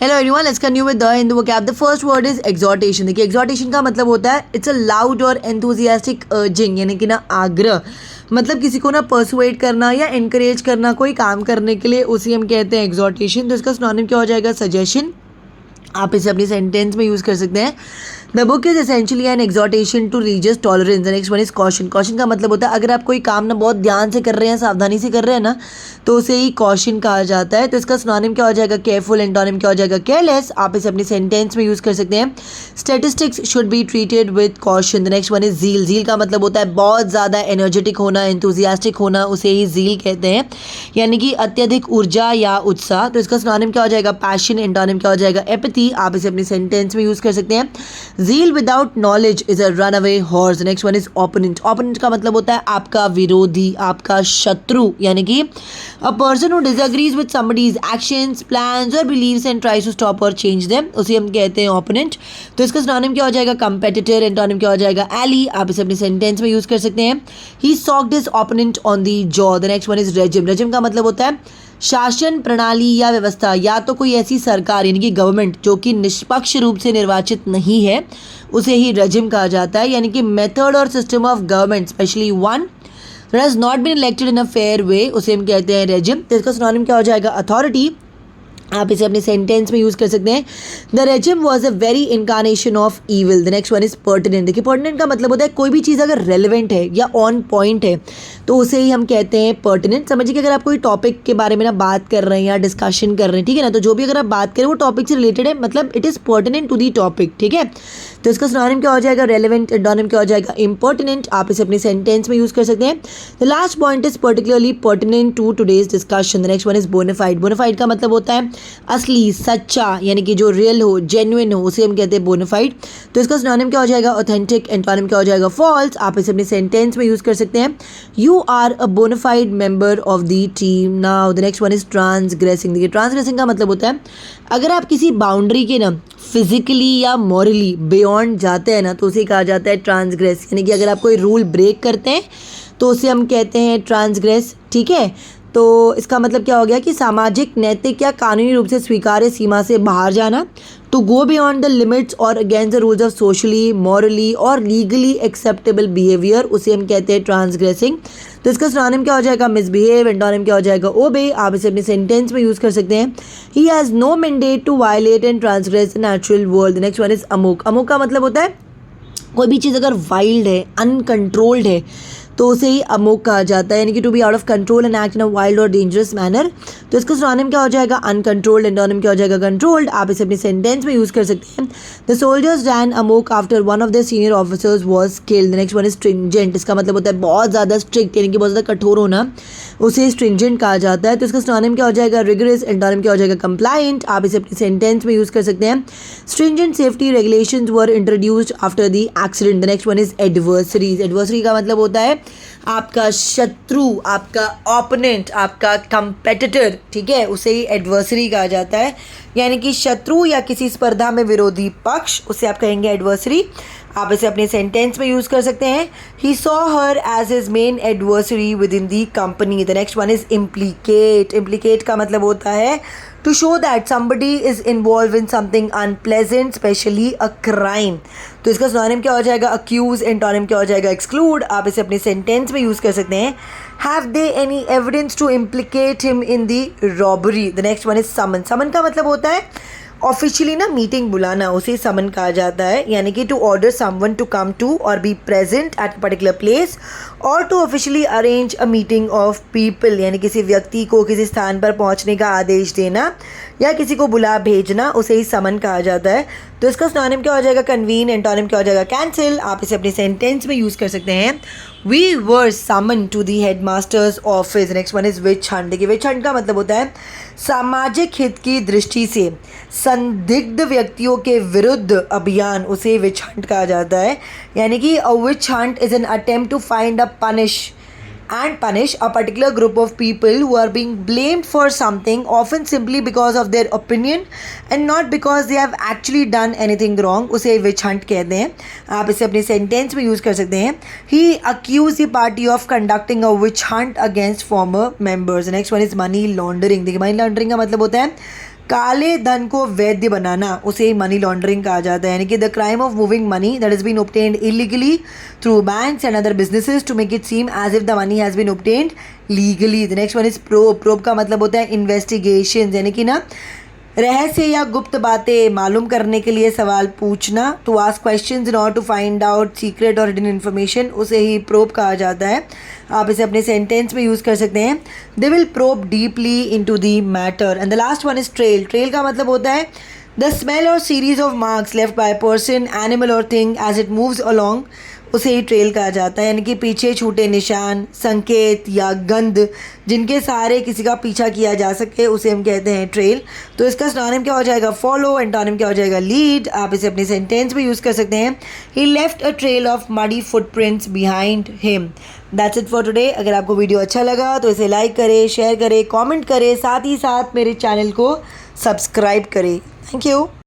Hello everyone, let's continue with the Hindu vocab. The first word is exhortation. देखिए exhortation का मतलब होता है इट्स अ लाउड और एंथुजियास्टिक अर्जिंग, यानी कि ना आग्रह, मतलब किसी को ना परसुएट करना या इनकरेज करना कोई काम करने के लिए, उसी हम कहते हैं एग्जॉर्टेशन। तो इसका सिनोनिम क्या हो जाएगा? सजेशन। आप इसे अपनी सेंटेंस में यूज़ कर सकते हैं। The book is essentially an exhortation to religious tolerance. Next one is caution. Caution का मतलब होता है अगर आप कोई काम ना बहुत ध्यान से कर रहे हैं, सावधानी से कर रहे हैं ना, तो उसे ही कॉशन कहा जाता है। तो इसका सिनोनिम क्या हो जाएगा? केयरफुल। एंटोनिम क्या हो जाएगा? केयरलेस। आप इसे अपनी सेंटेंस में यूज़ कर सकते हैं। Statistics should be treated with caution. The next one is zeal. Zeal का मतलब होता है बहुत ज़्यादा एनर्जेटिक होना, एंथुजियास्टिक होना, उसे ही जील कहते हैं, यानी कि अत्यधिक ऊर्जा या उत्साह। तो इसका सिनोनिम क्या हो जाएगा? पैशन। एंटोनिम क्या हो जाएगा? एपैथी। आप इसे अपनी सेंटेंस में यूज़ कर सकते हैं। Zeal without knowledge is a runaway horse. Next one is opponent. Opponent का मतलब होता है आपका विरोधी, आपका शत्रु, यानी कि a person who disagrees with somebody's actions, plans or beliefs and tries to stop or change them, उसे हम कहते हैं opponent। तो इसका सिनोनिम क्या हो जाएगा? competitor। एंटोनिम क्या हो जाएगा? ally। आप इसे अपनी सेंटेंस में यूज़ कर सकते हैं। He socked his opponent on the jaw. The next one is regime. regime का मतलब होता है शासन प्रणाली या व्यवस्था, या तो कोई ऐसी सरकार यानी कि गवर्नमेंट जो कि निष्पक्ष रूप से निर्वाचित नहीं है, उसे ही रेजिम कहा जाता है। यानी कि मेथड और system of government specially one that has not been elected in a fair way, उसे हम कहते हैं रेजिम। तो इसका सिनोनिम क्या हो जाएगा? अथॉरिटी। आप इसे अपने सेंटेंस में यूज़ कर सकते हैं। The regime was a very incarnation of evil. The next one is pertinent. देखिए पर्टिनेंट का मतलब होता है कोई भी चीज़ अगर रेलिवेंट है या ऑन पॉइंट है तो उसे ही हम कहते हैं पर्टिनेंट। समझिए कि अगर आप कोई टॉपिक के बारे में ना बात कर रहे हैं या डिस्कशन कर रहे हैं, ठीक है ना, तो जो भी अगर आप बात करें वो टॉपिक से रिलेटेड है, मतलब it is pertinent to the topic, ठीक है। तो इसका सिनोनिम क्या हो जाएगा? रेलिवेंट। एंटोनिम क्या हो जाएगा? इम्पर्टिनेंट। आप इसे अपनी सेंटेंस में यूज़ कर सकते हैं। The last point is particularly pertinent to today's discussion. The next one is bona fide. Bona fide का मतलब होता है असली, सच्चा, यानी कि जो रियल हो, जेन्युइन हो, उसे हम कहते हैं बोनाफाइड। तो इसका सिनोनिम क्या हो जाएगा? ऑथेंटिक। एंटोनिम क्या हो जाएगा? फॉल्स। आप इसे अपनी सेंटेंस में यूज़ कर सकते हैं। You are a bona fide member of the team. Now the next one is transgressing. देखिए ट्रांसग्रेसिंग का मतलब होता है अगर आप किसी बाउंड्री के ना फिजिकली या मॉरली बियॉन्ड जाते हैं ना, तो उसे कहा जाता है ट्रांसग्रेस। यानी कि अगर आप कोई रूल ब्रेक करते हैं तो उसे हम कहते हैं ट्रांसग्रेस, ठीक है। तो इसका मतलब क्या हो गया कि सामाजिक, नैतिक या कानूनी रूप से स्वीकार्य सीमा से बाहर जाना, to go beyond the limits और against the rules of socially, morally और लीगली एक्सेप्टेबल बिहेवियर, उसे हम कहते हैं ट्रांसग्रेसिंग। तो इसका सिनोनिम क्या हो जाएगा? मिसबिहेव। एंटोनिम क्या हो जाएगा? ओबे। आप इसे अपनी सेंटेंस में यूज़ कर सकते हैं। He has no mandate to violate and transgress the natural world. Next one is amok. Amok का मतलब होता है कोई भी चीज़ अगर वाइल्ड है, अनकंट्रोल्ड है, तो उसे ही अमोक कहा जाता है, यानी कि to be out of control and act in a wild और डेंजरस मैनर। तो इसका सिनोनिम क्या हो जाएगा? अनकंट्रोल्ड। एंटोनिम क्या हो जाएगा? कंट्रोल्ड। आप इसे अपनी सेंटेंस में यूज़ कर सकते हैं। The soldiers ran amok after one of the senior officers was killed. Next one is stringent. इसका मतलब होता है बहुत ज़्यादा स्ट्रिक्ट, यानी कि बहुत ज़्यादा कठोर होना, उसे स्ट्रिंजेंट कहा जाता है। तो इसका सिनोनिम क्या हो जाएगा? रिगरस। एंटोनिम क्या हो जाएगा? कंप्लायंट। आप इसे अपनी सेंटेंस में यूज़ कर सकते हैं। Stringent safety regulations were introduced after the accident. The next one is adversaries. Adversary का मतलब होता है आपका शत्रु, आपका ओपोनेंट, आपका कंपेटिटर, ठीक है, उसे ही एडवर्सरी कहा जाता है। यानी कि शत्रु या किसी स्पर्धा में विरोधी पक्ष, उसे आप कहेंगे एडवर्सरी। आप इसे अपने सेंटेंस में यूज़ कर सकते हैं। He saw her as his main adversary within the company. The next one is implicate. Implicate का मतलब होता है to show that somebody is involved in something unpleasant, especially a crime। तो इसका सिनोनिम क्या हो जाएगा? accuse। एंटोनिम क्या हो जाएगा? exclude। आप इसे अपनी सेंटेंस में यूज़ कर सकते हैं। have they any evidence to implicate him in the robbery। the next one is summon। summon का मतलब होता है ऑफिशियली ना मीटिंग बुलाना, उसे समन कहा जाता है, यानी कि to order someone to come to or be present at particular place, or to officially arrange a meeting of people, यानी किसी व्यक्ति को किसी स्थान पर पहुंचने का आदेश देना या किसी को बुला भेजना, उसे ही समन कहा जाता है। तो इसका सिनोनिम क्या हो जाएगा? कन्वीन। एंटोनिम क्या हो जाएगा? कैंसिल। आप इसे अपनी सेंटेंस में यूज़ कर सकते हैं। We were summon to the headmaster's office. Next one is witch hunt. देखिए विच हंट का मतलब होता है सामाजिक हित की दृष्टि से संदिग्ध व्यक्तियों के विरुद्ध अभियान, उसे विच हंट कहा जाता है। यानी कि a witch hunt is an attempt to find a punish a particular group of people who are being blamed for something, often simply because of their opinion and not because they have actually done anything wrong, उसे witch hunt कहते हैं। आप इसे अपनी sentence में use कर सकते हैं। He accused the party of conducting a witch hunt against former members। Next one is money laundering. देखिए मनी लॉन्ड्रिंग का मतलब होता है काले धन को वैध बनाना उसे ही मनी लॉन्ड्रिंग कहा जाता है, यानी कि the crime of moving money that is been obtained illegally through banks and other businesses to make it seem as if the money has been obtained legally. The next one is probe का मतलब होता है investigation, यानी कि ना रहस्य या गुप्त बातें मालूम करने के लिए सवाल पूछना, to ask questions in order to find out secret और हिडन इन्फॉर्मेशन, उसे ही प्रोब कहा जाता है. आप इसे अपने सेंटेंस में यूज़ कर सकते हैं. They will probe deeply into the matter. And the last one is trail. Trail का मतलब होता है the smell or series of marks left by person, animal or thing as it moves along, उसे ही trail कहा जाता है, यानी कि पीछे छूटे निशान, संकेत या गंध जिनके सहारे किसी का पीछा किया जा सके, उसे हम कहते हैं ट्रेल. तो इसका सिनोनिम क्या हो जाएगा? फॉलो. एंटोनिम क्या हो जाएगा? लीड. आप इसे अपने सेंटेंस में यूज़ कर सकते हैं. He left a trail of muddy footprints behind him. That's it for today. अगर आपको वीडियो अच्छा लगा तो इसे लाइक करें, शेयर करें, कॉमेंट करें, साथ ही साथ मेरे चैनल को सब्सक्राइब करें. Thank you.